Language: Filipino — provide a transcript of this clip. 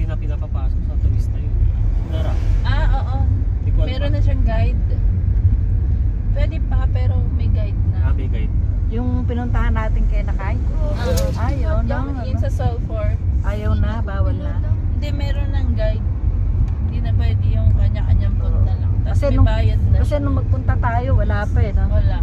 na pinapapasok sa turista yun. Nara. Oo. Meron na siyang guide. Pwede pa, pero may guide na. May guide na. Yung pinuntahan natin kay Nakay? Ayaw na. Yung sa Sulphur. Ayaw na, bawal na. Hindi, meron ng guide. Hindi na pwede yung kanya-kanyang punta lang. Tapos may bayad na. Kasi nung magpunta tayo, wala pa eh. No? Wala.